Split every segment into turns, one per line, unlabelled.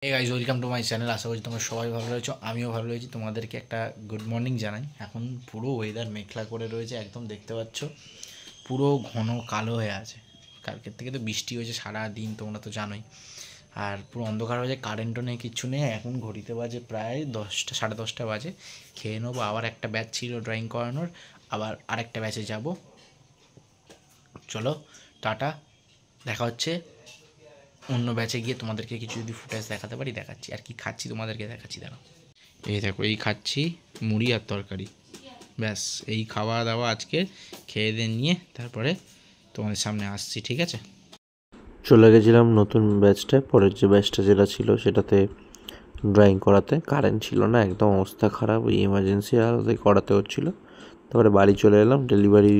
এই guys welcome to my channel. আশা করছি তোমরা সবাই ভালো রয়েছো, আমিও ভালো রয়েছি। তোমাদেরকে একটা গুড মর্নিং জানাই। এখন পুরো ওয়েদার মেঘলা করে রয়েছে, একদম দেখতে পাচ্ছ পুরো ঘন কালো হয়ে আছে। কালকের থেকে তো বৃষ্টি হয়েছে সারা দিন, তোমরা তো জানোই। আর পুরো অন্ধকার হয়ে যায়, কারেন্টও নেই, কিচ্ছু নেই। এখন ঘড়িতে বাজে প্রায় 10টা, 10:30 বাজে। খেয়ে নেবো। আবার একটা ব্যাচ ছিল ড্রয়িং করানোর, আবার আরেকটা ব্যাচে যাব। চলো টাটা, দেখা হচ্ছে অন্য ব্যাচে গিয়ে। তোমাদেরকে কিছু যদি ফুটেজ দেখাতে পারি দেখাচ্ছি। আর কি খাচ্ছি তোমাদেরকে দেখাচ্ছি, দেখো। এই দেখো, এই খাচ্ছি মুড়ি আর তরকারি, ব্যাস। এই খাওয়া দাওয়া আজকে খেয়ে দিয়ে নিয়ে তারপরে তোমাদের সামনে আসছি, ঠিক আছে?
চলে গেছিলাম নতুন ব্যাচটায়। পরের যে ব্যাচটা যেটা ছিল সেটাতে ড্রয়িং করাতে কারেন্ট ছিল না, একদম অবস্থা খারাপ। ওই এমার্জেন্সি আলাদাই করাতে হচ্ছিলো। তারপরে বাড়ি চলে এলাম। ডেলিভারি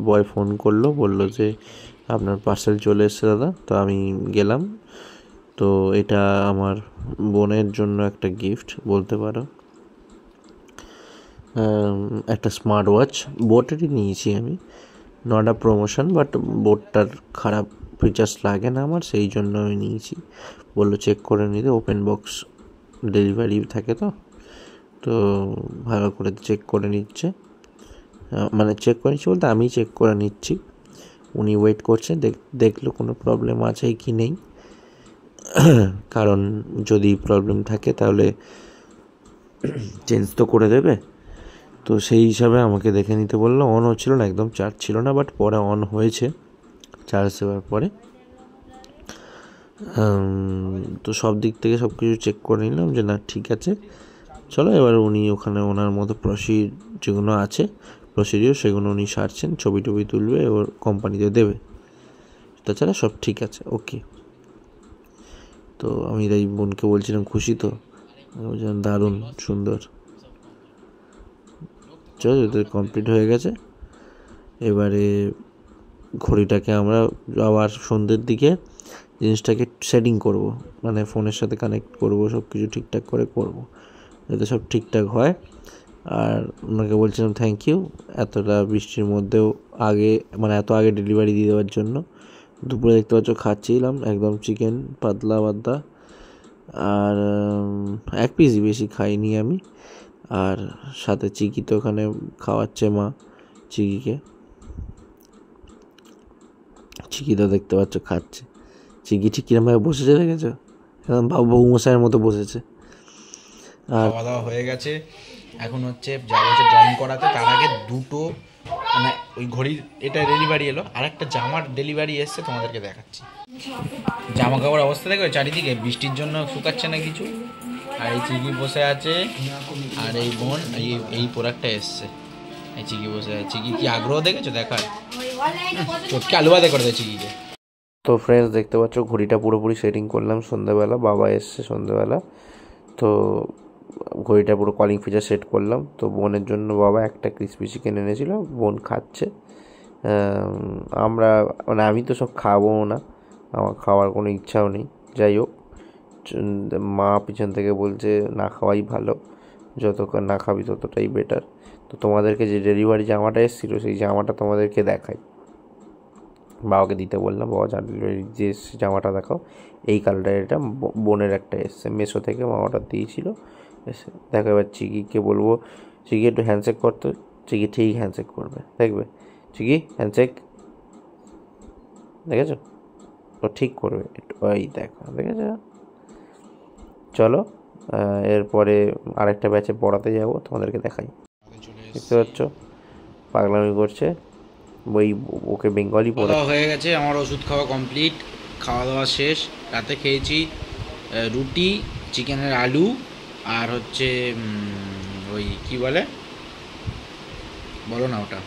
বয় ফোন করলো, বললো যে আপনার পার্সেল চলে এসেছে দাদা। তো আমি গেলাম। তো এটা আমার বোনের জন্য একটা গিফট বলতে পারো। একটা স্মার্ট ওয়াচ বোটেরই নিয়েছি আমি, নট আ প্রমোশন, বাট বোটটার খারাপ ফিচার্স লাগে না আমার, সেই জন্য আমি নিয়েছি। বললো চেক করে নিতে, ওপেন বক্স ডেলিভারি থাকে তো তো ভালো করে চেক করে নিচ্ছে। মানে চেক করে নিচ্ছে বলতে আমি চেক করে নিচ্ছি, উনি ওয়েট করছেন দেখলো কোনো প্রবলেম আছে কি নেই। কারণ যদি প্রবলেম থাকে তাহলে চেঞ্জ তো করে দেবে। তো সেই হিসাবে আমাকে দেখে নিতে বললো। অন হচ্ছিল না, একদম চার্জ ছিল না, বাট পরে অন হয়েছে চার্জ দেওয়ার পরে। তো সব দিক থেকে সব কিছু চেক করে নিলাম যে না ঠিক আছে। চলো এবার উনি ওখানে ওনার মতো যেগুলো আছে প্রসিডিওর সেগুলো উনি সারছেন, ছবি টবি তুলবে, ওর কোম্পানিতে দেবে। তাছাড়া সব ঠিক আছে, ওকে। তো আমি তাই বোনকে বলছিলাম খুশি তো, বলছিলাম দারুণ সুন্দর। চলো ওদের কমপ্লিট হয়ে গেছে। এবারে ঘড়িটাকে আমরা আবার সন্ধ্যের দিকে জিনিসটাকে সেটিং করব, মানে ফোনের সাথে কানেক্ট করব, সব কিছু ঠিকঠাক করে করব যাতে সব ঠিকঠাক হয়। আর ওনাকে বলছিলাম থ্যাংক ইউ এতটা বৃষ্টির মধ্যেও আগে, মানে এত আগে ডেলিভারি দিয়ে দেওয়ার জন্য। দুপুরে দেখতে পাচ্ছ খাচ্ছিলাম একদম চিকেন পাতলা পাতলা, আর এক পিসই, বেশি খাইনি আমি। আর সাথে চিকি তো ওখানে খাওয়াচ্ছে মা চিকিকে। চিকি তো দেখতে পাচ্ছ খাচ্ছে। চিকি ঠিক কিরমভাবে বসেছে দেখেছো, একদম বৌমশাইয়ের মতো বসেছে।
আর খাওয়া দাওয়া হয়ে গেছে, এখন হচ্ছে যাবো হচ্ছে ড্রয়িং করাতে। তার আগে দুটো, মানে ওই ঘড়ির এটা ডেলিভারি এলো, আর একটা জামার ডেলিভারি এসছে, তোমাদেরকে দেখাচ্ছি। জামা কাপড় অবস্থা দেখো চারিদিকে, বৃষ্টির জন্য শুকাচ্ছে না কিছু। আর এই চিকি বসে আছে, আর এই বোন এই প্রোডাক্টটা এসছে। এই চিকি বসে আছে, চিকি কি আগ্রহ দেখেছো দেখার, চটকে আলুবাদে করে দেয় চিকিকে।
তো ফ্রেন্ডস দেখতে পাচ্ছ ঘড়িটা পুরোপুরি সেটিং করলাম সন্ধ্যাবেলা, বাবা এসছে সন্ধ্যাবেলা। তো ঘড়িটা পুরো কলিং ফিচার সেট করলাম। তো বোনের জন্য বাবা একটা ক্রিসপি চিকেন এনেছিল, বোন খাচ্ছে। আমরা, মানে আমি তো সব খাবো না, আমার খাওয়ার কোনো ইচ্ছাও নেই। যাই হোক, মা পিছন থেকে বলছে না খাওয়াই ভালো, যতক্ষণ না খাবি ততটাই বেটার। তো তোমাদেরকে যে ডেলিভারি জামাটা এসেছিলো সেই জামাটা তোমাদেরকে দেখাই। বাবাকে দিতে বললাম, বাবা ডেলিভারি যে জামাটা দেখাও, এই কালারের। এটা বোনের একটা এসছে মেশো থেকে, মা অর্ডার দিয়েছিল এসে। দেখো এবার চিকিকে বলবো, চিকি একটু হ্যান্ডশেক করতে। চিকি ঠিক হ্যান্ডশেক করবে, দেখবে। চিকি হ্যান্ডশেক, দেখেছো? ও ঠিক করবে একটু, ওই দেখো, দেখেছো? চলো এরপরে আরেকটা ব্যাচে পড়াতে যাবো, তোমাদেরকে দেখাই। দেখতে পাচ্ছ পাগলামি করছে, ওই ওকে বেঙ্গলি পড়া
হয়ে গেছে। আমার ওষুধ খাওয়া কমপ্লিট, খাওয়া দাওয়া শেষ। রাতে খেয়েছি রুটি, চিকেনের আলু, আর হচ্ছে ওই কি বলে, বলো না ওটা,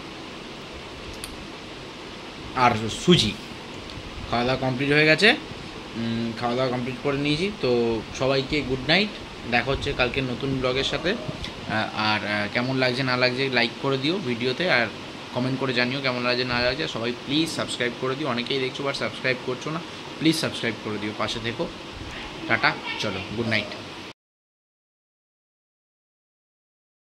আর সুজি। খাওয়া দাওয়া কমপ্লিট হয়ে গেছে, খাওয়া দাওয়া কমপ্লিট করে নিয়েছি। তো সবাইকে গুড নাইট, দেখা হচ্ছে কালকে নতুন ব্লগের সাথে। আর কেমন লাগছে না লাগছে লাইক করে দিও ভিডিওতে, আর কমেন্ট করে জানিও কেমন লাগছে না লাগছে। সবাই প্লিজ সাবস্ক্রাইব করে দিও, অনেকেই দেখছো বাট সাবস্ক্রাইব করছো না, প্লিজ সাবস্ক্রাইব করে দিও, পাশে থেকো। টাটা, চলো গুড নাইট।